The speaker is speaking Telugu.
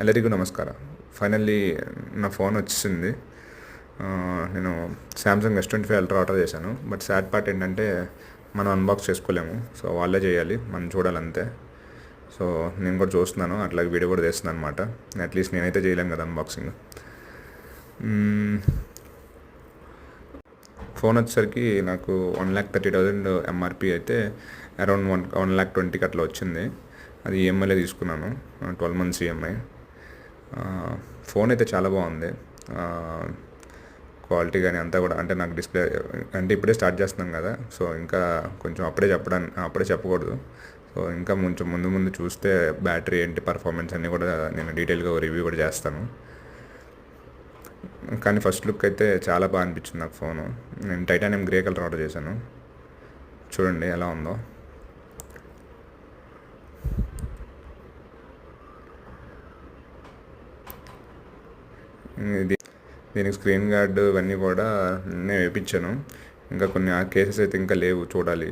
ಎಲ್ಲರಿಗೂ ನಮಸ್ಕಾರ. ఫైనల్లీ నా ఫోన్ వచ్చింది. నేను శాంసంగ్ S25 అల్ట్రా ఆర్డర్ చేశాను. బట్ సాడ్ పార్ట్ ఏంటంటే మనం అన్బాక్స్ చేసుకోలేము. సో వాళ్ళే చేయాలి, మనం చూడాలంతే. సో నేను కూడా చూస్తున్నాను, అట్లాగే వీడియో కూడా తీస్తున్నాను అనమాట. అట్లీస్ట్ నేనైతే చేయలేను కదా అన్బాక్సింగ్. ఫోన్ వచ్చేసరికి నాకు 1,30,000 ఎంఆర్పి అయితే అరౌండ్ 1,20,000 అట్లా వచ్చింది. అది ఈఎంఐలో తీసుకున్నాను, 12 months ఈఎంఐ. ఫోన్ అయితే చాలా బాగుంది. క్వాలిటీ కానీ అంతా కూడా, అంటే నాకు డిస్ప్లే అంటే ఇప్పుడే స్టార్ట్ చేస్తున్నాం కదా, సో ఇంకా కొంచెం అప్పుడే చెప్పకూడదు. సో ఇంకా కొంచెం ముందు ముందు చూస్తే బ్యాటరీ ఏంటి, పర్ఫార్మెన్స్ అన్నీ కూడా నేను డీటెయిల్గా రివ్యూ కూడా చేస్తాను. కానీ ఫస్ట్ లుక్ అయితే చాలా బాగా అనిపించింది నాకు ఫోను. నేను టైటానియం గ్రే కలర్ ఆర్డర్ చేశాను. చూడండి ఎలా ఉందో. దీనికి స్క్రీన్ గార్డు ఇవన్నీ కూడా నేను వేయించాను. ఇంకా కొన్ని కేసెస్ అయితే ఇంకా లేవు, చూడాలి.